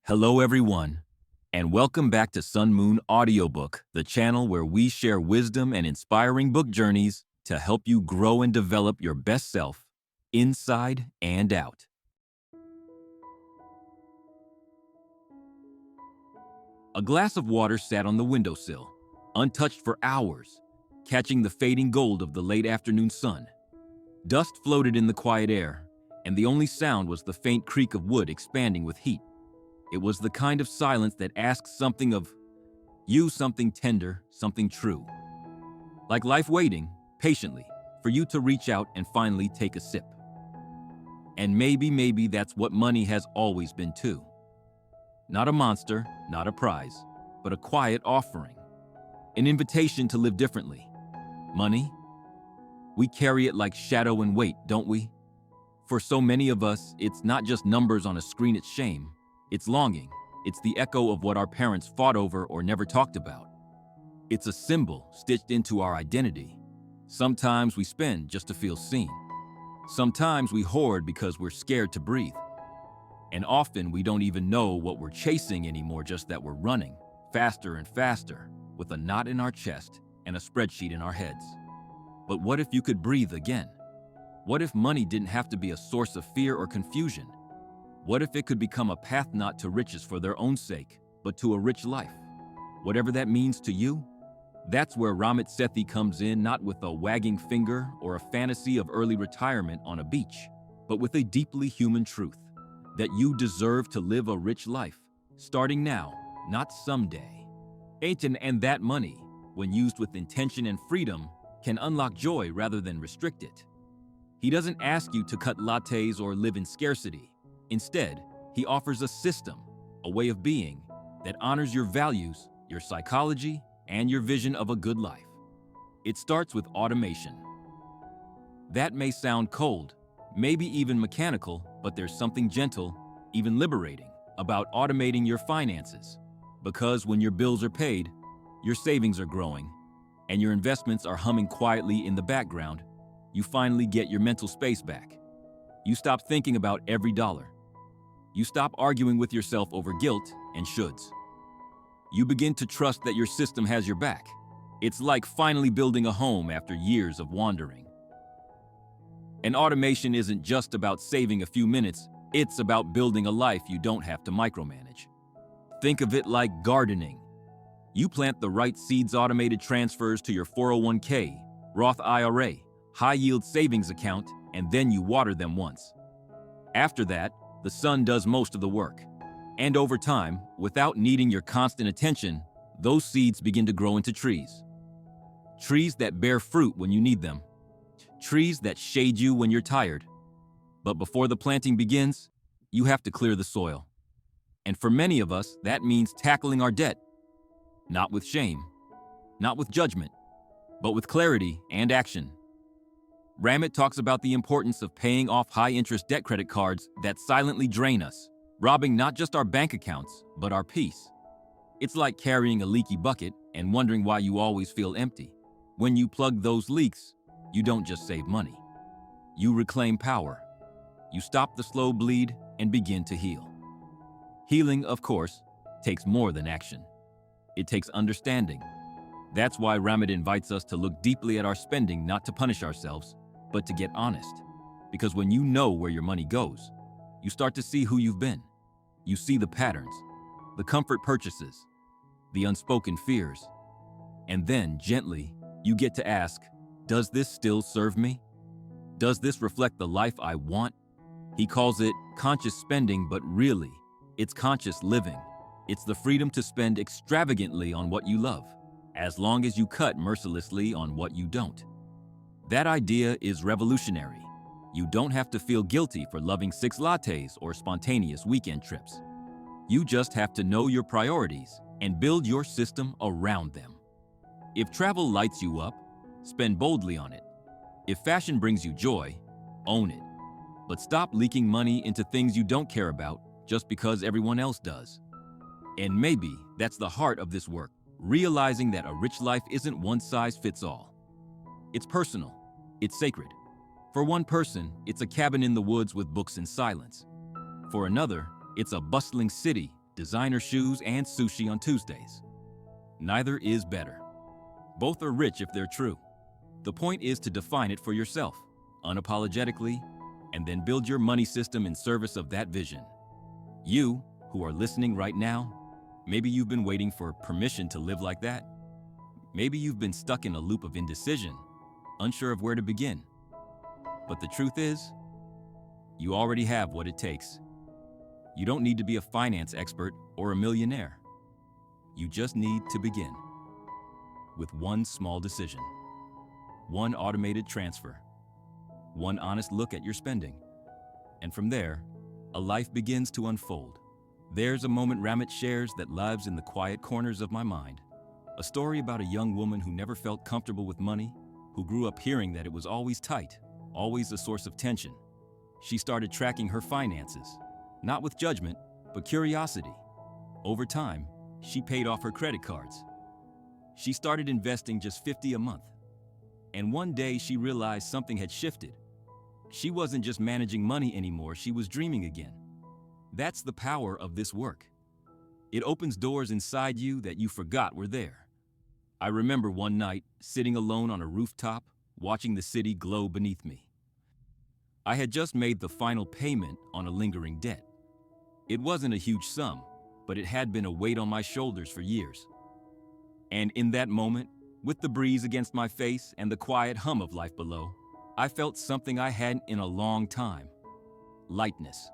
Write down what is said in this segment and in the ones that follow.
Hello everyone, and welcome back to Sun Moon Audiobook, the channel where we share wisdom and inspiring book journeys to help you grow and develop your best self, inside and out. A glass of water sat on the windowsill, untouched for hours, catching the fading gold of the late afternoon sun. Dust floated in the quiet air, and the only sound was the faint creak of wood expanding with heat. It was the kind of silence that asks something of you, something tender, something true. Like life waiting, patiently, for you to reach out and finally take a sip. And maybe that's what money has always been too. Not a monster, not a prize, but a quiet offering. An invitation to live differently. Money? We carry it like shadow and weight, don't we? For so many of us, it's not just numbers on a screen, it's shame. It's longing. It's the echo of what our parents fought over or never talked about. It's a symbol stitched into our identity. Sometimes we spend just to feel seen. Sometimes we hoard because we're scared to breathe. And often we don't even know what we're chasing anymore, just that we're running faster and faster with a knot in our chest and a spreadsheet in our heads. But what if you could breathe again? What if money didn't have to be a source of fear or confusion? What if it could become a path not to riches for their own sake, but to a rich life? Whatever that means to you, that's where Ramit Sethi comes in, not with a wagging finger or a fantasy of early retirement on a beach, but with a deeply human truth, that you deserve to live a rich life, starting now, not someday. And that money, when used with intention and freedom, can unlock joy rather than restrict it. He doesn't ask you to cut lattes or live in scarcity. Instead, he offers a system, a way of being, that honors your values, your psychology, and your vision of a good life. It starts with automation. That may sound cold, maybe even mechanical, but there's something gentle, even liberating, about automating your finances. Because when your bills are paid, your savings are growing, and your investments are humming quietly in the background, you finally get your mental space back. You stop thinking about every dollar. You stop arguing with yourself over guilt and shoulds. You begin to trust that your system has your back. It's like finally building a home after years of wandering. And automation isn't just about saving a few minutes, it's about building a life you don't have to micromanage. Think of it like gardening. You plant the right seeds, automated transfers to your 401k, Roth IRA, high-yield savings account, and then you water them once. After that, the sun does most of the work. And over time, without needing your constant attention, those seeds begin to grow into trees. Trees that bear fruit when you need them. Trees that shade you when you're tired. But before the planting begins, you have to clear the soil. And for many of us, that means tackling our debt. Not with shame, not with judgment, but with clarity and action. Ramit talks about the importance of paying off high-interest debt credit cards that silently drain us, robbing not just our bank accounts, but our peace. It's like carrying a leaky bucket and wondering why you always feel empty. When you plug those leaks, you don't just save money. You reclaim power. You stop the slow bleed and begin to heal. Healing, of course, takes more than action. It takes understanding. That's why Ramit invites us to look deeply at our spending, not to punish ourselves, but to get honest. Because when you know where your money goes, you start to see who you've been. You see the patterns, the comfort purchases, the unspoken fears. And then, gently, you get to ask, does this still serve me? Does this reflect the life I want? He calls it conscious spending, but really, it's conscious living. It's the freedom to spend extravagantly on what you love, as long as you cut mercilessly on what you don't. That idea is revolutionary. You don't have to feel guilty for loving 6 lattes or spontaneous weekend trips. You just have to know your priorities and build your system around them. If travel lights you up, spend boldly on it. If fashion brings you joy, own it. But stop leaking money into things you don't care about just because everyone else does. And maybe that's the heart of this work, realizing that a rich life isn't one size fits all. It's personal. It's sacred. For one person, it's a cabin in the woods with books and silence. For another, it's a bustling city designer shoes, and sushi on Tuesdays. Neither is better. Both are rich if they're true. The point is to define it for yourself, unapologetically, and then build your money system in service of that vision. You, who are listening right now, maybe you've been waiting for permission to live like that. Maybe you've been stuck in a loop of indecision, unsure of where to begin. But the truth is, you already have what it takes. You don't need to be a finance expert or a millionaire. You just need to begin with one small decision, one automated transfer, one honest look at your spending. And from there, a life begins to unfold. There's a moment Ramit shares that lives in the quiet corners of my mind. A story about a young woman who never felt comfortable with money, who grew up hearing that it was always tight, always a source of tension. She started tracking her finances, not with judgment, but curiosity. Over time, she paid off her credit cards. She started investing just $50 a month. And one day she realized something had shifted. She wasn't just managing money anymore, she was dreaming again. That's the power of this work. It opens doors inside you that you forgot were there. I remember one night, sitting alone on a rooftop, watching the city glow beneath me. I had just made the final payment on a lingering debt. It wasn't a huge sum, but it had been a weight on my shoulders for years. And in that moment, with the breeze against my face and the quiet hum of life below, I felt something I hadn't in a long time. Lightness.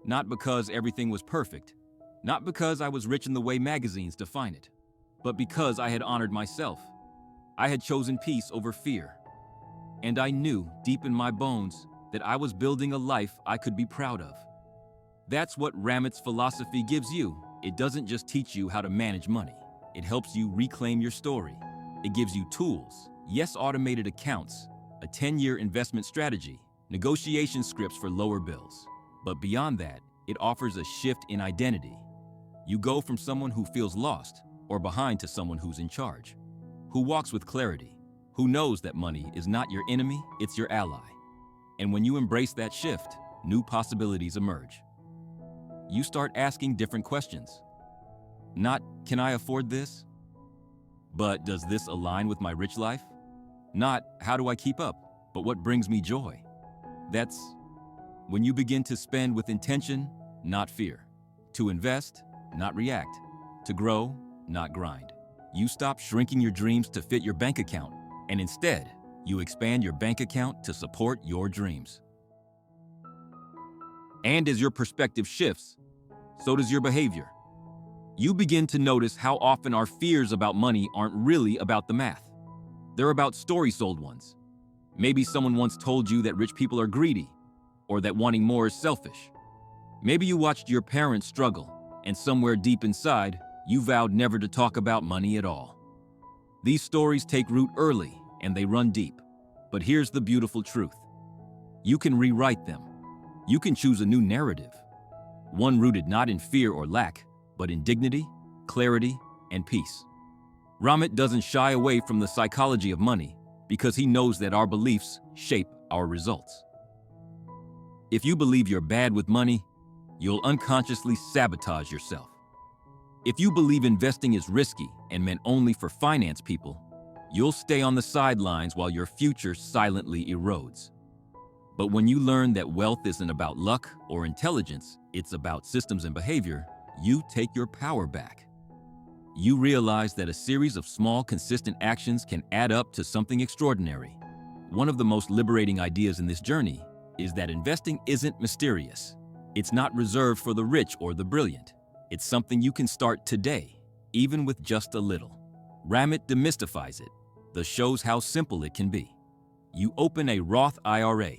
Not because everything was perfect, not because I was rich in the way magazines define it, but because I had honored myself. I had chosen peace over fear. And I knew, deep in my bones, that I was building a life I could be proud of. That's what Ramit's philosophy gives you. It doesn't just teach you how to manage money. It helps you reclaim your story. It gives you tools, yes, automated accounts, a 10-year investment strategy, negotiation scripts for lower bills. But beyond that, it offers a shift in identity. You go from someone who feels lost or behind to someone who's in charge, who walks with clarity, who knows that money is not your enemy, it's your ally. And when you embrace that shift, new possibilities emerge. You start asking different questions. Not, can I afford this? But does this align with my rich life? Not, how do I keep up? But what brings me joy? That's when you begin to spend with intention, not fear. To invest, not react. To grow, not grind. You stop shrinking your dreams to fit your bank account, and instead, you expand your bank account to support your dreams. And as your perspective shifts, so does your behavior. You begin to notice how often our fears about money aren't really about the math. They're about story-sold ones. Maybe someone once told you that rich people are greedy, or that wanting more is selfish. Maybe you watched your parents struggle, and somewhere deep inside, you vowed never to talk about money at all. These stories take root early, and they run deep. But here's the beautiful truth. You can rewrite them. You can choose a new narrative. One rooted not in fear or lack, but in dignity, clarity, and peace. Ramit doesn't shy away from the psychology of money because he knows that our beliefs shape our results. If you believe you're bad with money, you'll unconsciously sabotage yourself. If you believe investing is risky and meant only for finance people, you'll stay on the sidelines while your future silently erodes. But when you learn that wealth isn't about luck or intelligence, it's about systems and behavior, you take your power back. You realize that a series of small, consistent actions can add up to something extraordinary. One of the most liberating ideas in this journey is that investing isn't mysterious. It's not reserved for the rich or the brilliant. It's something you can start today, even with just a little. Ramit demystifies it, thus shows how simple it can be. You open a Roth IRA.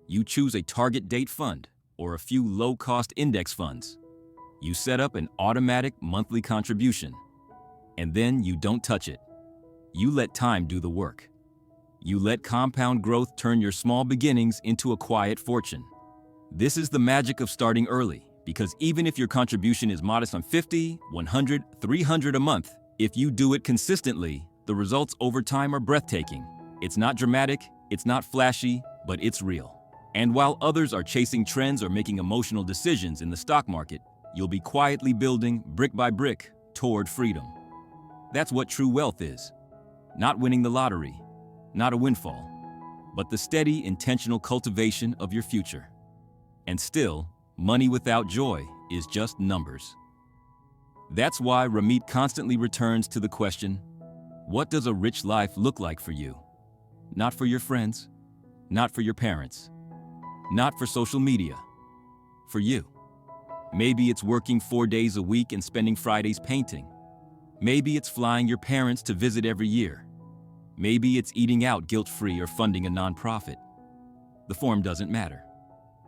You choose a target date fund or a few low-cost index funds. You set up an automatic monthly contribution, and then you don't touch it. You let time do the work. You let compound growth turn your small beginnings into a quiet fortune. This is the magic of starting early, because even if your contribution is modest on $50, $100, $300 a month, if you do it consistently, the results over time are breathtaking. It's not dramatic, it's not flashy, but it's real. And while others are chasing trends or making emotional decisions in the stock market, You'll be quietly building, brick by brick, toward freedom. That's what true wealth is. Not winning the lottery, not a windfall, but the steady, intentional cultivation of your future. And still, money without joy is just numbers. That's why Ramit constantly returns to the question, what does a rich life look like for you? Not for your friends, not for your parents, not for social media, for you. Maybe it's working 4 days a week and spending Fridays painting. Maybe it's flying your parents to visit every year. Maybe it's eating out guilt-free or funding a nonprofit. The form doesn't matter.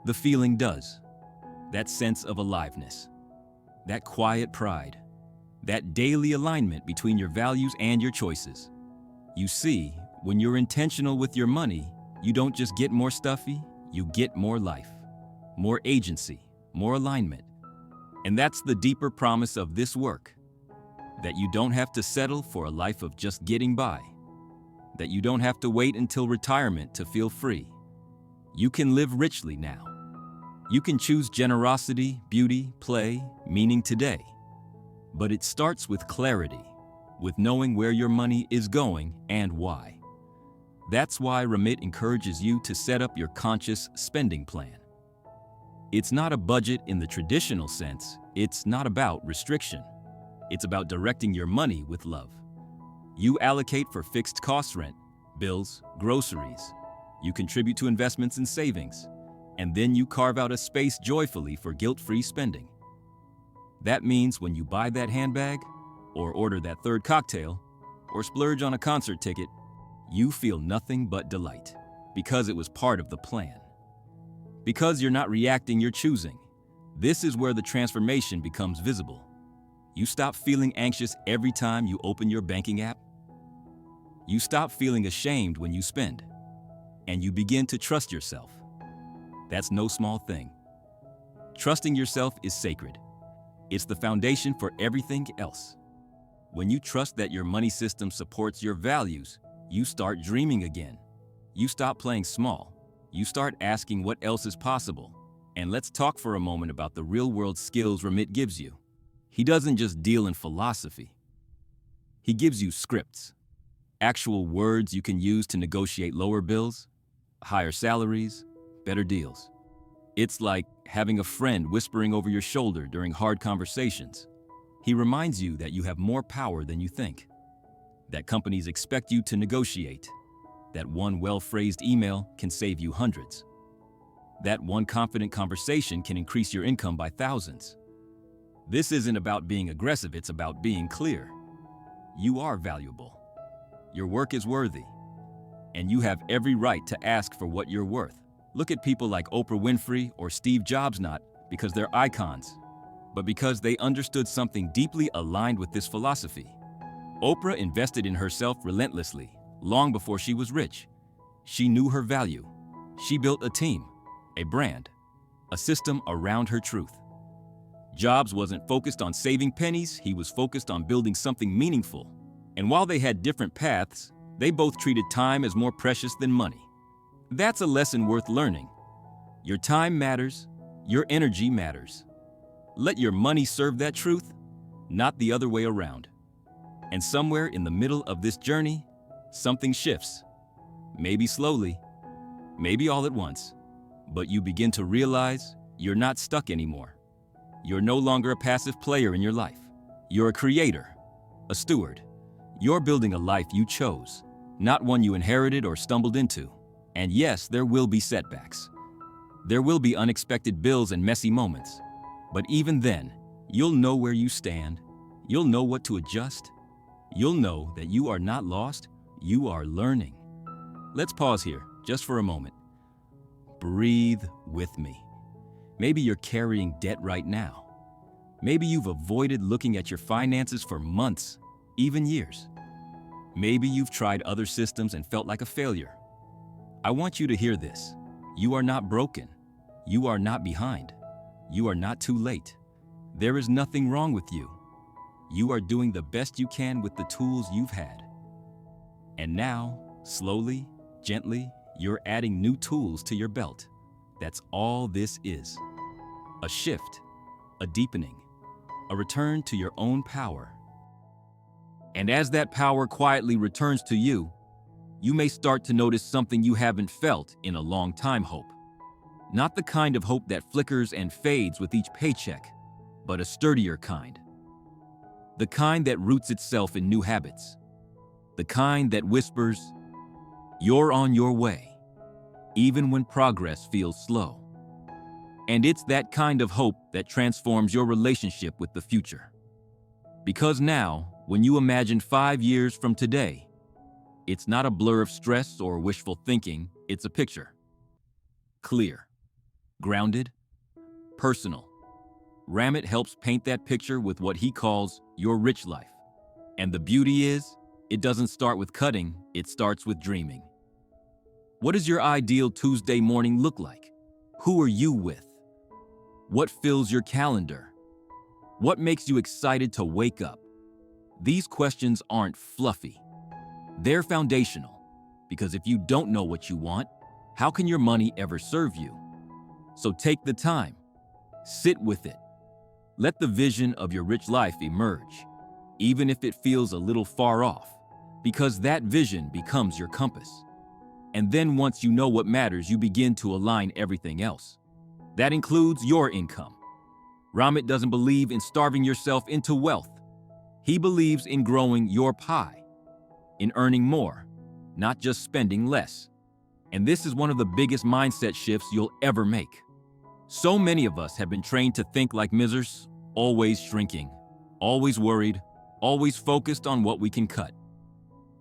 The feeling does. That sense of aliveness. That quiet pride. That daily alignment between your values and your choices. You see, when you're intentional with your money, you don't just get more stuffy, you get more life, more agency, more alignment. And that's the deeper promise of this work. That you don't have to settle for a life of just getting by. That you don't have to wait until retirement to feel free. You can live richly now. You can choose generosity, beauty, play, meaning today. But it starts with clarity, with knowing where your money is going and why. That's why Ramit encourages you to set up your conscious spending plan. It's not a budget in the traditional sense. It's not about restriction. It's about directing your money with love. You allocate for fixed cost rent, bills, groceries. You contribute to investments and savings. And then you carve out a space joyfully for guilt-free spending. That means when you buy that handbag, or order that third cocktail, or splurge on a concert ticket, you feel nothing but delight, because it was part of the plan. Because you're not reacting, you're choosing. This is where the transformation becomes visible. You stop feeling anxious every time you open your banking app. You stop feeling ashamed when you spend. And you begin to trust yourself. That's no small thing. Trusting yourself is sacred. It's the foundation for everything else. When you trust that your money system supports your values, you start dreaming again. You stop playing small. You start asking what else is possible. And let's talk for a moment about the real-world skills Ramit gives you. He doesn't just deal in philosophy. He gives you scripts, actual words you can use to negotiate lower bills, higher salaries, better deals. It's like having a friend whispering over your shoulder during hard conversations. He reminds you that you have more power than you think, that companies expect you to negotiate, that one well-phrased email can save you hundreds, that one confident conversation can increase your income by thousands. This isn't about being aggressive, it's about being clear. You are valuable. Your work is worthy. And you have every right to ask for what you're worth. Look at people like Oprah Winfrey or Steve Jobs, not because they're icons, but because they understood something deeply aligned with this philosophy. Oprah invested in herself relentlessly, long before she was rich. She knew her value. She built a team, a brand, a system around her truth. Jobs wasn't focused on saving pennies, he was focused on building something meaningful. And while they had different paths, they both treated time as more precious than money. That's a lesson worth learning. Your time matters, your energy matters. Let your money serve that truth, not the other way around. And somewhere in the middle of this journey, something shifts. Maybe slowly, maybe all at once, but you begin to realize you're not stuck anymore. You're no longer a passive player in your life. You're a creator, a steward. You're building a life you chose, not one you inherited or stumbled into. And yes, there will be setbacks. There will be unexpected bills and messy moments. But even then, you'll know where you stand. You'll know what to adjust. You'll know that you are not lost, you are learning. Let's pause here, just for a moment. Breathe with me. Maybe you're carrying debt right now. Maybe you've avoided looking at your finances for months, even years. Maybe you've tried other systems and felt like a failure. I want you to hear this. You are not broken. You are not behind. You are not too late. There is nothing wrong with you. You are doing the best you can with the tools you've had. And now, slowly, gently, you're adding new tools to your belt. That's all this is. A shift, a deepening, a return to your own power. And as that power quietly returns to you, you may start to notice something you haven't felt in a long time: hope. Not the kind of hope that flickers and fades with each paycheck, but a sturdier kind. The kind that roots itself in new habits. The kind that whispers, "You're on your way," even when progress feels slow. And it's that kind of hope that transforms your relationship with the future. Because now, when you imagine 5 years from today, it's not a blur of stress or wishful thinking, it's a picture. Clear, grounded, personal. Ramit helps paint that picture with what he calls your rich life. And the beauty is, it doesn't start with cutting, it starts with dreaming. What does your ideal Tuesday morning look like? Who are you with? What fills your calendar? What makes you excited to wake up? These questions aren't fluffy. They're foundational, because if you don't know what you want, how can your money ever serve you? So take the time, sit with it. Let the vision of your rich life emerge, even if it feels a little far off, because that vision becomes your compass. And then once you know what matters, you begin to align everything else. That includes your income. Ramit doesn't believe in starving yourself into wealth. He believes in growing your pie, in earning more, not just spending less. And this is one of the biggest mindset shifts you'll ever make. So many of us have been trained to think like misers, always shrinking, always worried, always focused on what we can cut.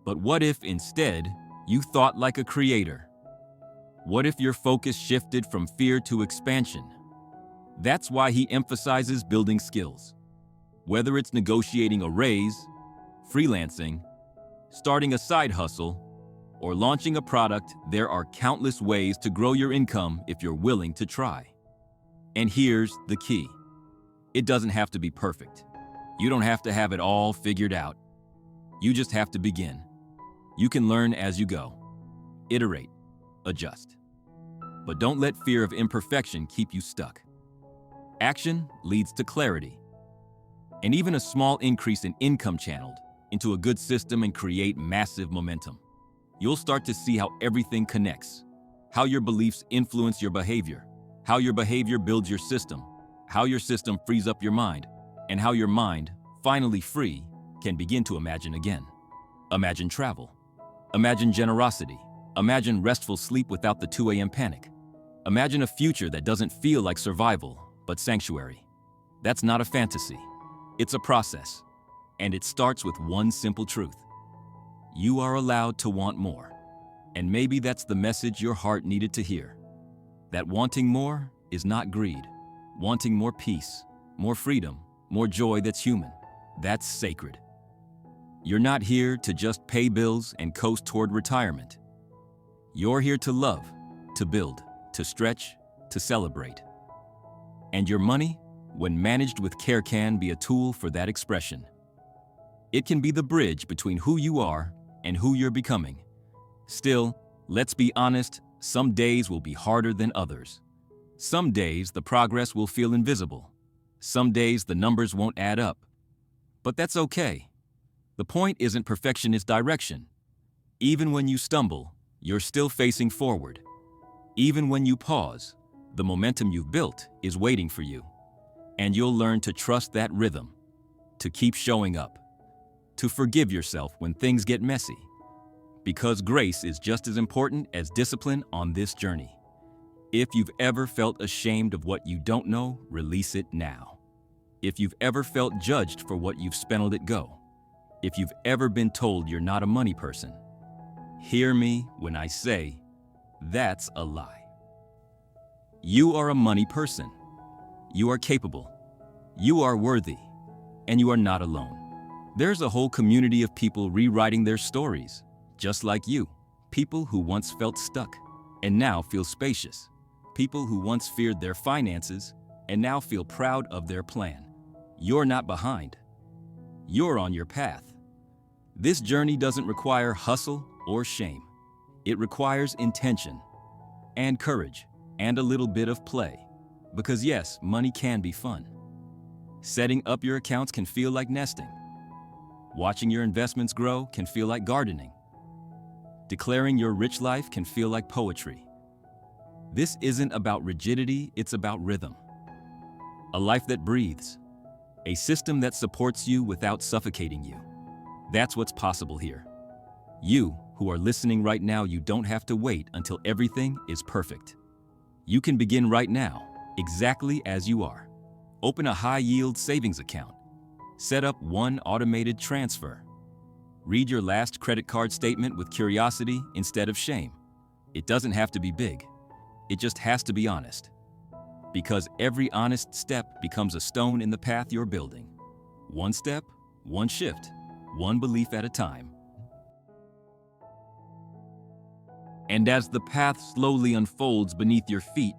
But what if instead you thought like a creator? What if your focus shifted from fear to expansion? That's why he emphasizes building skills. Whether it's negotiating a raise, freelancing, starting a side hustle, or launching a product, there are countless ways to grow your income if you're willing to try. And here's the key. It doesn't have to be perfect. You don't have to have it all figured out. You just have to begin. You can learn as you go. Iterate, adjust. But don't let fear of imperfection keep you stuck. Action leads to clarity. And even a small increase in income channeled into a good system and create massive momentum. You'll start to see how everything connects, how your beliefs influence your behavior, how your behavior builds your system, how your system frees up your mind, and how your mind, finally free, can begin to imagine again. Imagine travel. Imagine generosity. Imagine restful sleep without the 2 a.m. panic. Imagine a future that doesn't feel like survival, but sanctuary. That's not a fantasy. It's a process. And it starts with one simple truth. You are allowed to want more. And maybe that's the message your heart needed to hear. That wanting more is not greed. Wanting more peace, more freedom, more joy that's human. That's sacred. You're not here to just pay bills and coast toward retirement. You're here to love, to build, to stretch, to celebrate. And your money, when managed with care, can be a tool for that expression. It can be the bridge between who you are and who you're becoming. Still, let's be honest, some days will be harder than others. Some days the progress will feel invisible. Some days the numbers won't add up. But that's okay. The point isn't perfection, it's direction. Even when you stumble, you're still facing forward. Even when you pause, the momentum you've built is waiting for you. And you'll learn to trust that rhythm, to keep showing up, to forgive yourself when things get messy. Because grace is just as important as discipline on this journey. If you've ever felt ashamed of what you don't know, release it now. If you've ever felt judged for what you've spent, let it go. If you've ever been told you're not a money person, hear me when I say, that's a lie. You are a money person. You are capable. You are worthy. And you are not alone. There's a whole community of people rewriting their stories, just like you. People who once felt stuck and now feel spacious. People who once feared their finances and now feel proud of their plan. You're not behind. You're on your path. This journey doesn't require hustle or shame. It requires intention and courage and a little bit of play. Because yes, money can be fun. Setting up your accounts can feel like nesting. Watching your investments grow can feel like gardening. Declaring your rich life can feel like poetry. This isn't about rigidity, it's about rhythm. A life that breathes. A system that supports you without suffocating you. That's what's possible here. You, who are listening right now, you don't have to wait until everything is perfect. You can begin right now, exactly as you are. Open a high-yield savings account. Set up one automated transfer. Read your last credit card statement with curiosity instead of shame. It doesn't have to be big. It just has to be honest. Because every honest step becomes a stone in the path you're building. One step, one shift, one belief at a time. And as the path slowly unfolds beneath your feet,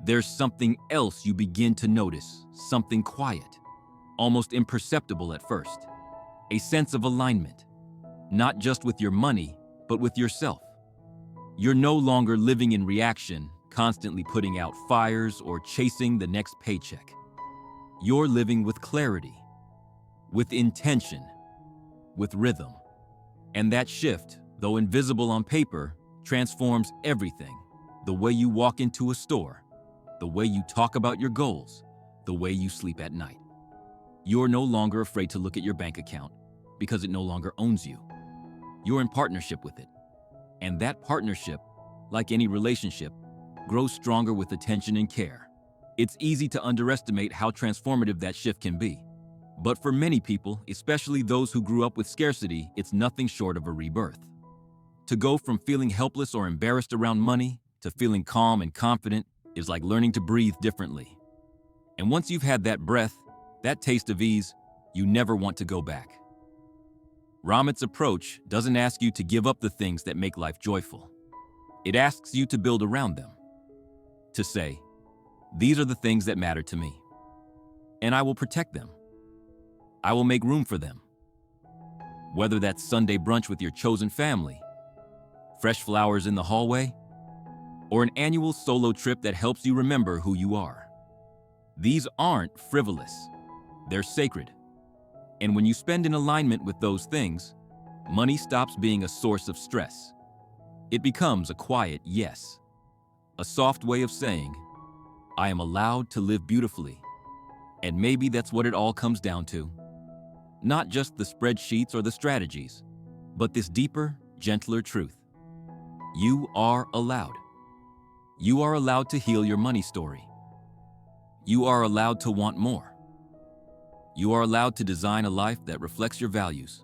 there's something else you begin to notice, something quiet, almost imperceptible at first. A sense of alignment, not just with your money, but with yourself. You're no longer living in reaction, constantly putting out fires or chasing the next paycheck. You're living with clarity, with intention, with rhythm. And that shift, though invisible on paper, transforms everything. The way you walk into a store, the way you talk about your goals, the way you sleep at night. You're no longer afraid to look at your bank account because it no longer owns you. You're in partnership with it. And that partnership, like any relationship, grows stronger with attention and care. It's easy to underestimate how transformative that shift can be. But for many people, especially those who grew up with scarcity, it's nothing short of a rebirth. To go from feeling helpless or embarrassed around money to feeling calm and confident is like learning to breathe differently. And once you've had that breath, that taste of ease, you never want to go back. Ramit's approach doesn't ask you to give up the things that make life joyful. It asks you to build around them. To say, these are the things that matter to me. And I will protect them. I will make room for them. Whether that's Sunday brunch with your chosen family, fresh flowers in the hallway, or an annual solo trip that helps you remember who you are. These aren't frivolous. They're sacred. And when you spend in alignment with those things, money stops being a source of stress. It becomes a quiet yes. A soft way of saying, I am allowed to live beautifully. And maybe that's what it all comes down to. Not just the spreadsheets or the strategies, but this deeper, gentler truth. You are allowed. You are allowed to heal your money story. You are allowed to want more. You are allowed to design a life that reflects your values.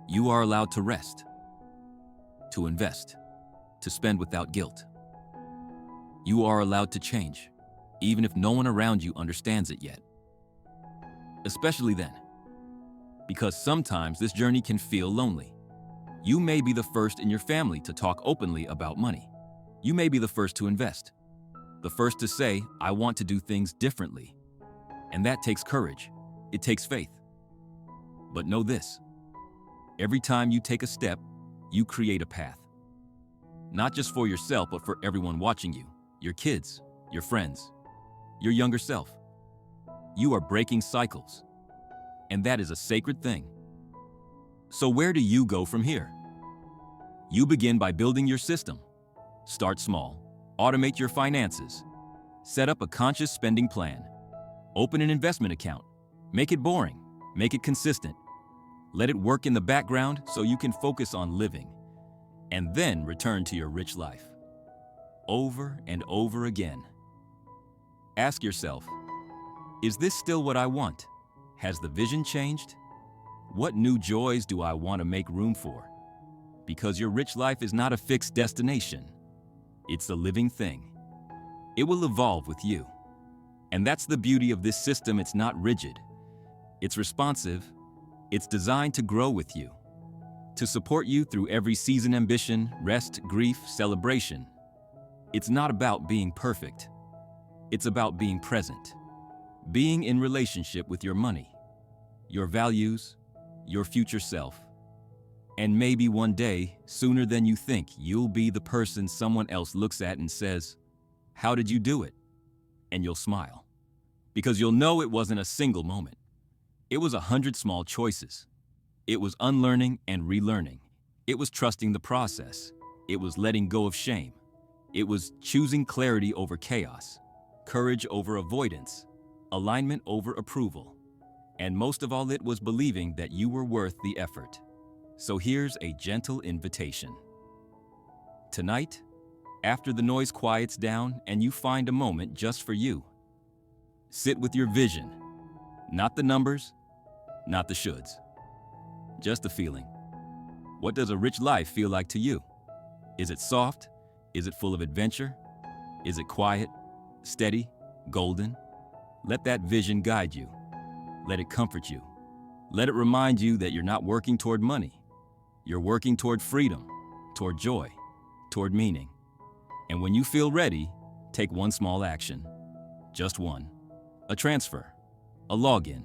You are allowed to rest, to invest, to spend without guilt. You are allowed to change, even if no one around you understands it yet. Especially then, because sometimes this journey can feel lonely. You may be the first in your family to talk openly about money. You may be the first to invest, the first to say, I want to do things differently. And that takes courage. It takes faith. But know this, every time you take a step, you create a path. Not just for yourself, but for everyone watching you, your kids, your friends, your younger self. You are breaking cycles, and that is a sacred thing. So where do you go from here? You begin by building your system. Start small, automate your finances, set up a conscious spending plan, open an investment account, make it boring, make it consistent, let it work in the background so you can focus on living, and then return to your rich life. Over and over again. Ask yourself, is this still what I want? Has the vision changed? What new joys do I want to make room for? Because your rich life is not a fixed destination. It's a living thing. It will evolve with you. And that's the beauty of this system. It's not rigid. It's responsive. It's designed to grow with you, to support you through every season, ambition, rest, grief, celebration. It's not about being perfect. It's about being present, being in relationship with your money, your values, your future self. And maybe one day, sooner than you think, you'll be the person someone else looks at and says, how did you do it? And you'll smile. Because you'll know it wasn't a single moment. It was 100 small choices. It was unlearning and relearning. It was trusting the process. It was letting go of shame. It was choosing clarity over chaos, courage over avoidance, alignment over approval. And most of all, it was believing that you were worth the effort. So here's a gentle invitation. Tonight, after the noise quiets down and you find a moment just for you, sit with your vision, not the numbers, not the shoulds, just the feeling. What does a rich life feel like to you? Is it soft? Is it full of adventure? Is it quiet, steady, golden? Let that vision guide you. Let it comfort you. Let it remind you that you're not working toward money. You're working toward freedom, toward joy, toward meaning. And when you feel ready, take one small action. Just one. A transfer, a login,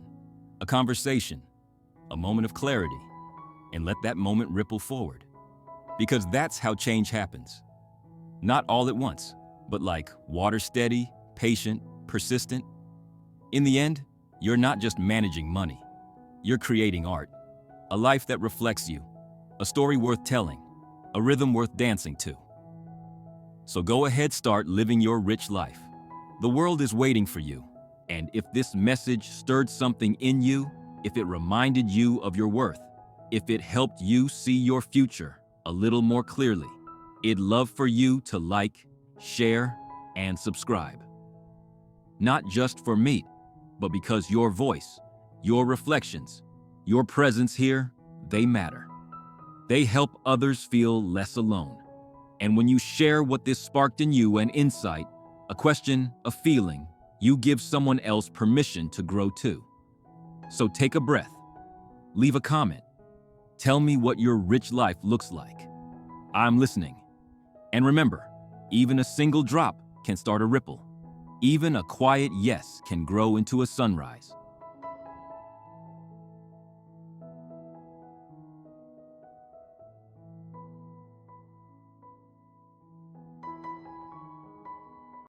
a conversation, a moment of clarity, and let that moment ripple forward. Because that's how change happens. Not all at once, but like water steady, patient, persistent. In the end, you're not just managing money. You're creating art, a life that reflects you, a story worth telling, a rhythm worth dancing to. So go ahead, start living your rich life. The world is waiting for you. And if this message stirred something in you, if it reminded you of your worth, if it helped you see your future a little more clearly, I'd love for you to like, share, and subscribe. Not just for me, but because your voice, your reflections, your presence here, they matter. They help others feel less alone. And when you share what this sparked in you, an insight, a question, a feeling, you give someone else permission to grow too. So take a breath, leave a comment, tell me what your rich life looks like. I'm listening. And remember, even a single drop can start a ripple. Even a quiet yes can grow into a sunrise.